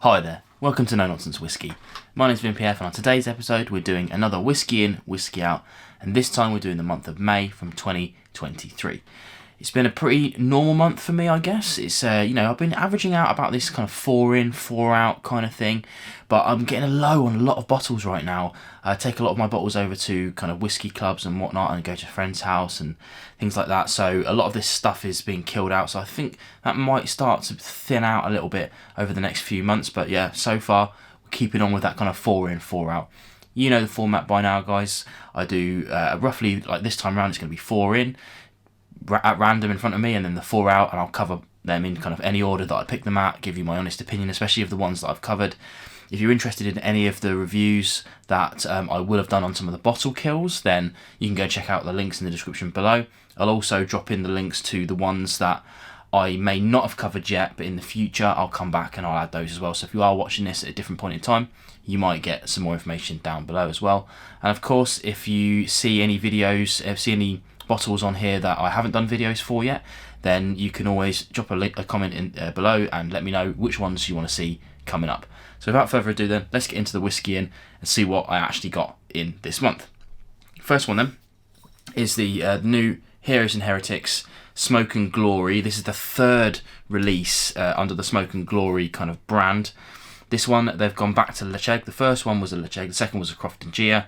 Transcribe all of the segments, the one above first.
Hi there, welcome to No Nonsense Whiskey. My name's VinPF and on today's episode we're doing another Whisky In, Whisky Out, and this time we're doing the month of May from 2023. It's been a pretty normal month for me, I guess. It's, I've been averaging out about this kind of 4 in, 4 out kind of thing, but I'm getting a low on a lot of bottles right now. I take a lot of my bottles over to kind of whiskey clubs and whatnot and go to a friend's house and things like that, so a lot of this stuff is being killed out, so I think that might start to thin out a little bit over the next few months, but yeah, so far we're keeping on with that kind of 4 in, 4 out. You know the format by now, guys. I do roughly, like this time around, it's going to be 4 in, at random in front of me, and then the 4 out, and I'll cover them in kind of any order that I pick them at, give you my honest opinion, especially of the ones that I've covered. If you're interested in any of the reviews that I will have done on some of the bottle kills, then you can go check out the links in the description below. I'll also drop in the links to the ones that I may not have covered yet, but in the future I'll come back and I'll add those as well. So if you are watching this at a different point in time, you might get some more information down below as well. And of course, if you see any videos, bottles on here that I haven't done videos for yet, then you can always drop a comment in below and let me know which ones you want to see coming up. So without further ado then, let's get into the Whisky In and see what I actually got in this month. First one then is the new Heroes and Heretics Smoke and Glory. This is the third release under the Smoke and Glory kind of brand. This one, they've gone back to Lecheg. The first one was a Lecheg, the second was a Croft and Gia.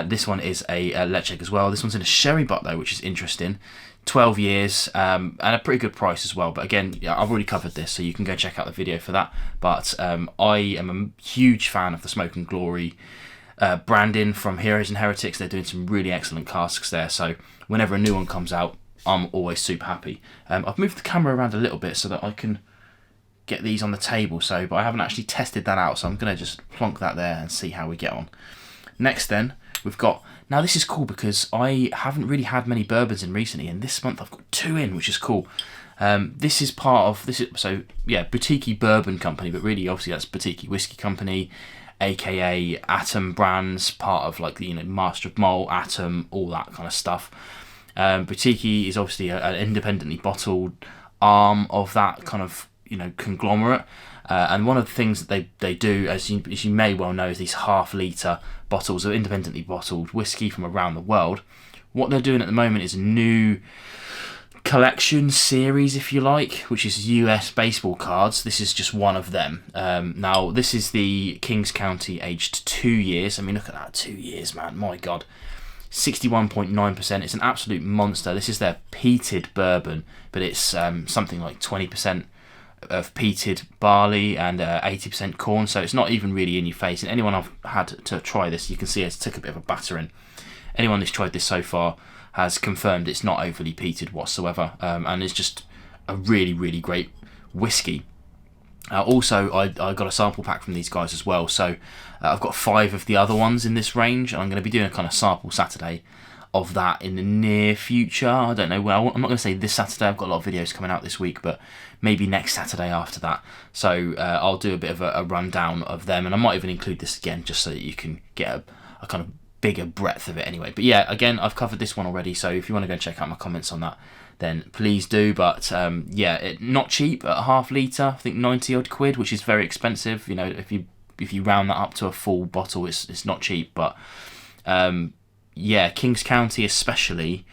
This one is a Lecheg as well. This one's in a sherry butt though, which is interesting. 12 years and a pretty good price as well. But again, yeah, I've already covered this, so you can go check out the video for that. But I am a huge fan of the Smoke and Glory branding from Heroes and Heretics. They're doing some really excellent casks there. So whenever a new one comes out, I'm always super happy. I've moved the camera around a little bit so that I can get these on the table. But I haven't actually tested that out, so I'm going to just plonk that there and see how we get on. Next then, we've got, now this is cool because I haven't really had many bourbons in recently, and this month I've got 2 in, which is cool. This is part of, Boutique Bourbon Company, but really obviously that's Boutique Whiskey Company, aka Atom Brands, part of like the Master of Malt, Atom, all that kind of stuff. Boutique is obviously an independently bottled arm of that kind of conglomerate. And one of the things that they do, as you may well know, is these half-litre bottles of independently bottled whiskey from around the world. What they're doing at the moment is a new collection series, if you like, which is US baseball cards. This is just one of them. Now, this is the Kings County aged 2 years. I mean, look at that, 2 years, man. My God. 61.9%. It's an absolute monster. This is their peated bourbon, but it's something like 20% of peated barley and 80% corn, so it's not even really in your face. And anyone I've had to try this, you can see it's took a bit of a battering. Anyone who's tried this so far has confirmed it's not overly peated whatsoever, and it's just a really, really great whiskey. Also, I got a sample pack from these guys as well, so I've got 5 of the other ones in this range, and I'm going to be doing a kind of sample Saturday of that in the near future. I don't know, well, I'm not going to say this Saturday, I've got a lot of videos coming out this week, but maybe next Saturday after that. So I'll do a bit of a rundown of them, and I might even include this again just so that you can get a kind of bigger breadth of it anyway. But yeah, again, I've covered this one already, so if you want to go check out my comments on that, then please do. But not cheap at a half litre, I think 90 odd quid, which is very expensive. If you round that up to a full bottle, it's not cheap, but Kings County especially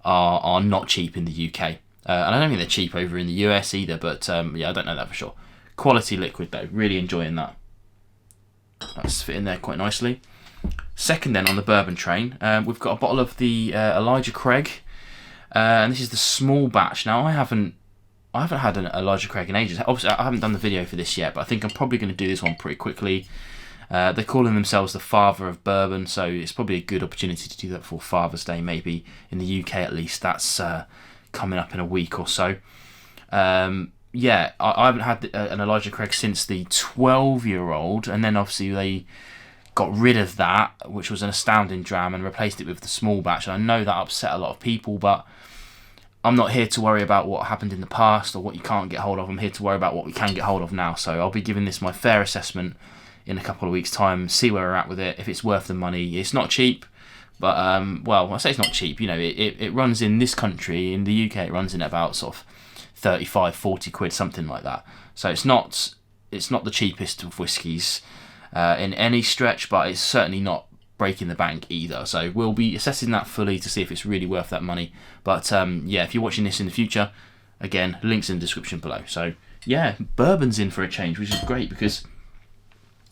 are not cheap in the UK. And I don't think they're cheap over in the US either, but I don't know that for sure. Quality liquid though, really enjoying that. That's fit in there quite nicely. Second then on the bourbon train, we've got a bottle of the Elijah Craig, and this is the small batch. Now I haven't had an Elijah Craig in ages. Obviously I haven't done the video for this yet, but I think I'm probably going to do this one pretty quickly. They're calling themselves the father of bourbon, so it's probably a good opportunity to do that for Father's Day, maybe in the UK at least. That's coming up in a week or so. I haven't had an Elijah Craig since the 12-year-old, and then obviously they got rid of that, which was an astounding dram, and replaced it with the small batch. And I know that upset a lot of people, but I'm not here to worry about what happened in the past or what you can't get hold of. I'm here to worry about what we can get hold of now. So I'll be giving this my fair assessment in a couple of weeks' time, see where we're at with it, if it's worth the money. It's not cheap, but I say it's not cheap. It runs in this country, in the UK, it runs in about sort of 35, 40 quid, something like that. So it's not it's not the cheapest of whiskies in any stretch, but it's certainly not breaking the bank either. So we'll be assessing that fully to see if it's really worth that money. But yeah, if you're watching this in the future, again, links in the description below. So yeah, bourbon's in for a change, which is great, because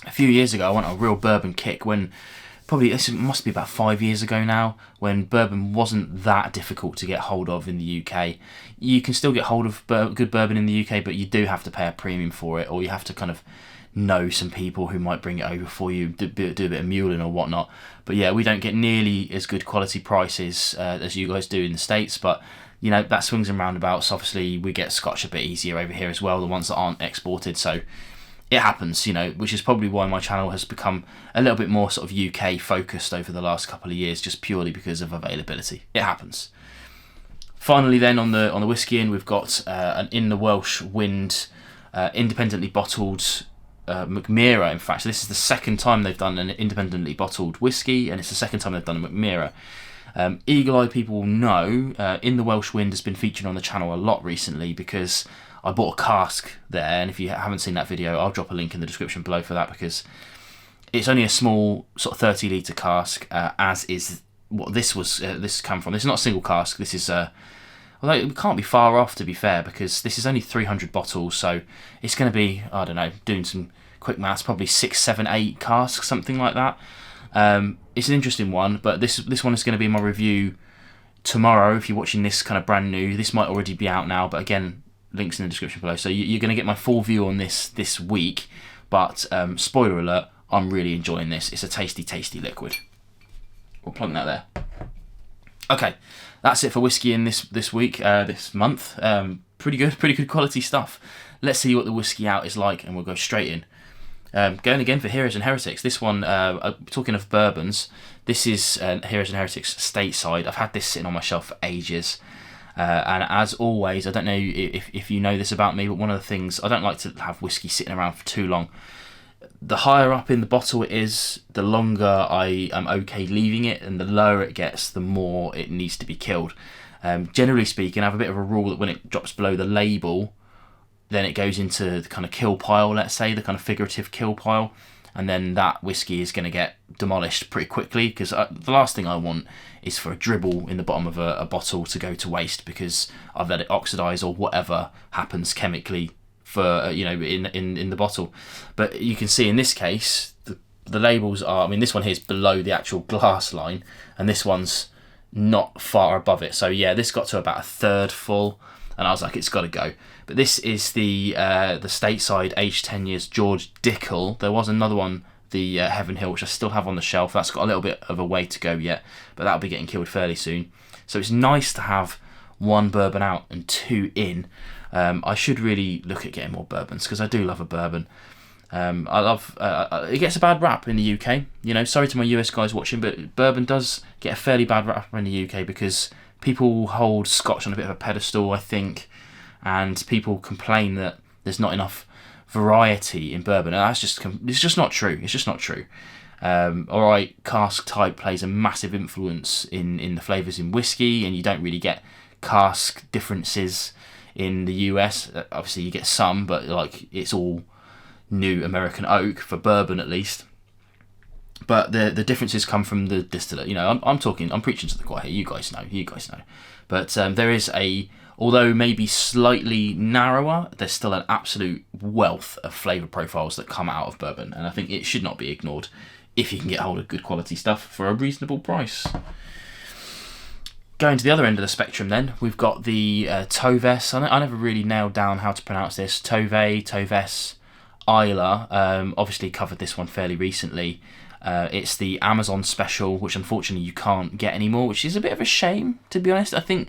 a few years ago I went on a real bourbon kick when, probably this must be about 5 years ago now, when bourbon wasn't that difficult to get hold of in the UK. You can still get hold of good bourbon in the UK, but you do have to pay a premium for it, or you have to kind of know some people who might bring it over for you, do a bit of muling or whatnot. But yeah, we don't get nearly as good quality prices as you guys do in the States, but you know, that swings and roundabouts. Obviously we get Scotch a bit easier over here as well, the ones that aren't exported, so it happens, you know, which is probably why my channel has become a little bit more sort of UK focused over the last couple of years, just purely because of availability. It happens. Finally then, on the Whisky In, we've got an In the Welsh Wind independently bottled McMira, in fact. So this is the second time they've done an independently bottled whiskey, and it's the second time they've done a McMira. Eagle-eyed people will know In the Welsh Wind has been featured on the channel a lot recently, because I bought a cask there, and if you haven't seen that video, I'll drop a link in the description below for that, because it's only a small sort of 30 litre cask, as is what this was. This come from. This is not a single cask. This is although it can't be far off, to be fair, because this is only 300 bottles, so it's going to be, I don't know, doing some quick maths, probably 6, 7, 8 casks, something like that. It's an interesting one, but this one is going to be my review tomorrow. If you're watching this kind of brand new, this might already be out now, but again, links in the description below. So you're going to get my full view on this week, but spoiler alert, I'm really enjoying this. It's a tasty, tasty liquid. We'll plug that there. Okay, that's it for Whisky In this week, this month. Pretty good quality stuff. Let's see what the Whisky Out is like, and we'll go straight in. Going again for Heroes and Heretics. This one, talking of bourbons, this is Heroes and Heretics Stateside. I've had this sitting on my shelf for ages. And as always, I don't know if you know this about me, but one of the things, I don't like to have whiskey sitting around for too long. The higher up in the bottle it is, the longer I am okay leaving it, and the lower it gets, the more it needs to be killed. Generally speaking, I have a bit of a rule that when it drops below the label, then it goes into the kind of kill pile, let's say, the kind of figurative kill pile, and then that whiskey is going to get demolished pretty quickly, because the last thing I want is for a dribble in the bottom of a bottle to go to waste because I've let it oxidise or whatever happens chemically for you know, in the bottle. But you can see in this case the labels are, I mean, this one here is below the actual glass line, and this one's not far above it. So yeah, this got to about a third full, and I was like, it's got to go. But this is the Stateside aged 10 years George Dickel. There was another one, the Heaven Hill, which I still have on the shelf. That's got a little bit of a way to go yet, but that'll be getting killed fairly soon. So it's nice to have one bourbon out and two in. I should really look at getting more bourbons, because I do love a bourbon. I love it gets a bad rap in the UK. You know, sorry to my US guys watching, but bourbon does get a fairly bad rap in the UK because people hold Scotch on a bit of a pedestal, I think, and people complain that there's not enough variety in bourbon, and it's just not true. It's just not true. Alright, cask type plays a massive influence in the flavours in whiskey, and you don't really get cask differences in the US. Obviously you get some, but like it's all new American oak for bourbon at least. But the differences come from the distillate. You know, I'm preaching to the choir here. You guys know. But there is although maybe slightly narrower, there's still an absolute wealth of flavour profiles that come out of bourbon, and I think it should not be ignored if you can get hold of good quality stuff for a reasonable price. Going to the other end of the spectrum then, we've got the Toves. I never really nailed down how to pronounce this. Toves, Isla. Obviously covered this one fairly recently. It's the Amazon special, which unfortunately you can't get anymore, which is a bit of a shame, to be honest. I think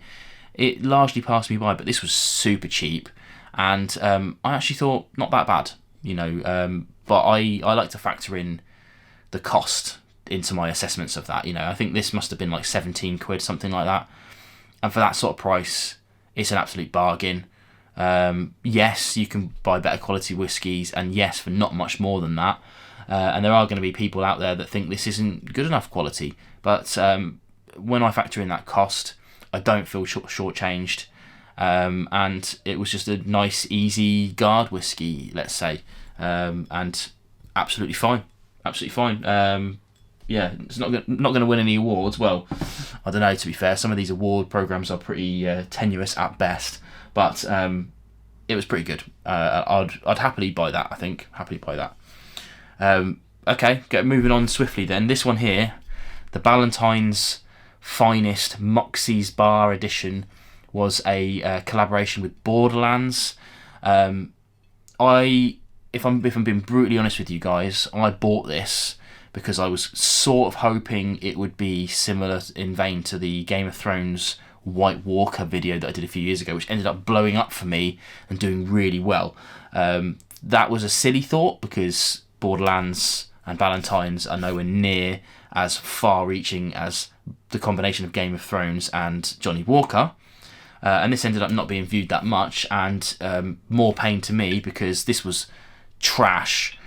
it largely passed me by, but this was super cheap, and I actually thought not that bad, you know. But I like to factor in the cost into my assessments of that. You know, I think this must have been like 17 quid, something like that, and for that sort of price, it's an absolute bargain. Yes, you can buy better quality whiskies, and yes, for not much more than that. And there are going to be people out there that think this isn't good enough quality, but when I factor in that cost, I don't feel shortchanged, and it was just a nice, easy guard whiskey, let's say. and absolutely fine. Absolutely fine. Yeah, it's not going to win any awards. Well, I don't know. To be fair, some of these award programs are pretty tenuous at best, but it was pretty good. I'd happily buy that. I think happily buy that. Okay, moving on swiftly then. This one here, the Ballantine's Finest Moxie's Bar Edition, was a collaboration with Borderlands. If I'm being brutally honest with you guys, I bought this because I was sort of hoping it would be similar in vein to the Game of Thrones White Walker video that I did a few years ago, which ended up blowing up for me and doing really well. That was a silly thought because Borderlands and Ballantine's are nowhere near as far-reaching as the combination of Game of Thrones and Johnny Walker. And this ended up not being viewed that much, and more pain to me because this was trash.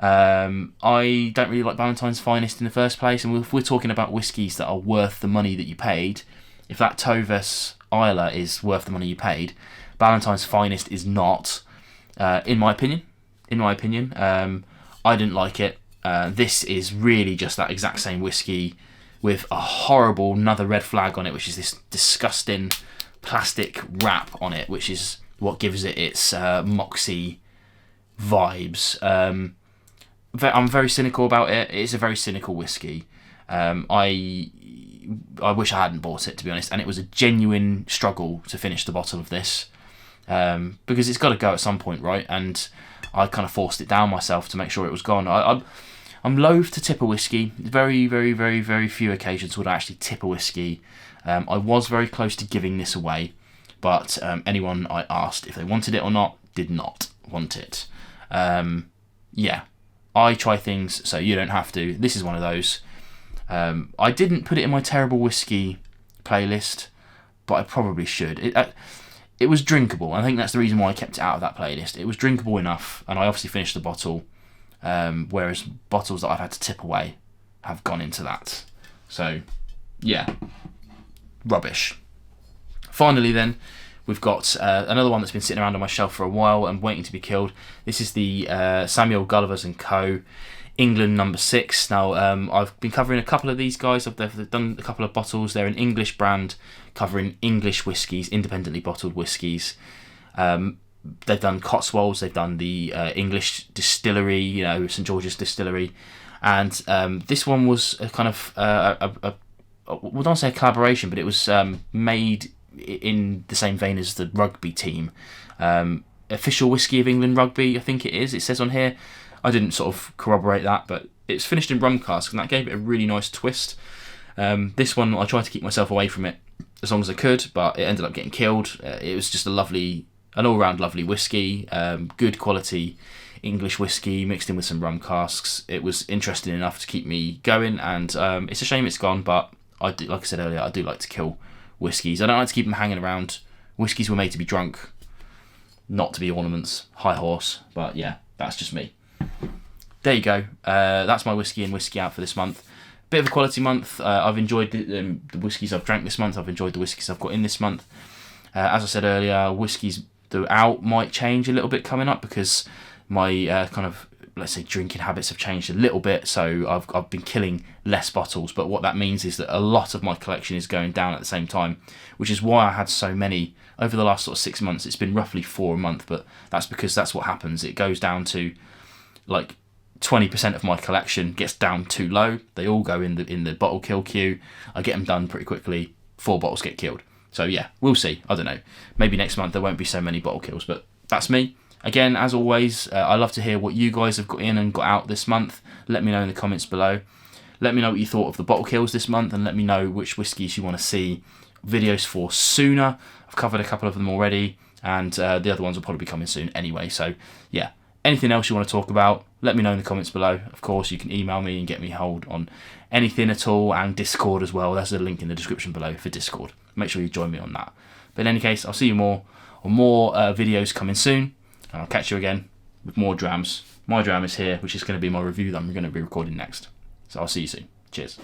I don't really like Ballantine's Finest in the first place, and if we're talking about whiskies that are worth the money that you paid, if that Tovus Isla is worth the money you paid, Ballantine's Finest is not, in my opinion. I didn't like it. This is really just that exact same whiskey with a horrible another red flag on it, which is this disgusting plastic wrap on it, which is what gives it its Moxie vibes. I'm very cynical about it. It's a very cynical whiskey. I wish I hadn't bought it, to be honest, and it was a genuine struggle to finish the bottle of this, because it's got to go at some point, right? And I kind of forced it down myself to make sure it was gone. I'm loath to tip a whiskey. Very, very, very, very few occasions would I actually tip a whiskey. I was very close to giving this away, but anyone I asked if they wanted it or not did not want it. Yeah, I try things so you don't have to. This is one of those. I didn't put it in my terrible whiskey playlist, but I probably should. It was drinkable. I think that's the reason why I kept it out of that playlist. It was drinkable enough, and I obviously finished the bottle, whereas bottles that I've had to tip away have gone into that. So, yeah, rubbish. Finally then, we've got another one that's been sitting around on my shelf for a while and waiting to be killed. This is the Samuel Gulliver's & Co. England No. 6. Now, I've been covering a couple of these guys. They've done a couple of bottles. They're an English brand covering English whiskies, independently bottled whiskies. They've done Cotswolds. They've done the English distillery, St George's Distillery. And this one was a kind of, well, don't say a collaboration, but it was made in the same vein as the rugby team. Official Whiskey of England Rugby, I think it is. It says on here. I didn't sort of corroborate that, but it's finished in rum cask, and that gave it a really nice twist. This one, I tried to keep myself away from it as long as I could, but it ended up getting killed. It was just an all-round lovely whiskey, good quality English whiskey mixed in with some rum casks. It was interesting enough to keep me going, and it's a shame it's gone, but like I said earlier, I do like to kill whiskies. I don't like to keep them hanging around. Whiskies were made to be drunk, not to be ornaments. High horse, but yeah, that's just me. There you go. That's my Whisky In Whisky Out for this month. Bit of a quality month. I've enjoyed the whiskies I've drank this month. I've enjoyed the whiskies I've got in this month. As I said earlier, whiskies out might change a little bit coming up because my kind of, let's say, drinking habits have changed a little bit. So I've been killing less bottles. But what that means is that a lot of my collection is going down at the same time, which is why I had so many over the last sort of 6 months. It's been roughly 4 a month, but that's because that's what happens. It goes down to like 20% of my collection gets down too low. They all go in the bottle kill queue. I get them done pretty quickly. 4 bottles get killed. So yeah, we'll see. I don't know. Maybe next month there won't be so many bottle kills, but that's me. Again, as always, I love to hear what you guys have got in and got out this month. Let me know in the comments below. Let me know what you thought of the bottle kills this month, and let me know which whiskies you want to see videos for sooner. I've covered a couple of them already, and the other ones will probably be coming soon anyway. So yeah. Anything else you want to talk about, let me know in the comments below. Of course, you can email me and get me hold on anything at all, and Discord as well. There's a link in the description below for Discord. Make sure you join me on that. But in any case, I'll see you more videos coming soon, and I'll catch you again with more Drams. My Dram is here, which is going to be my review that I'm going to be recording next. So I'll see you soon. Cheers.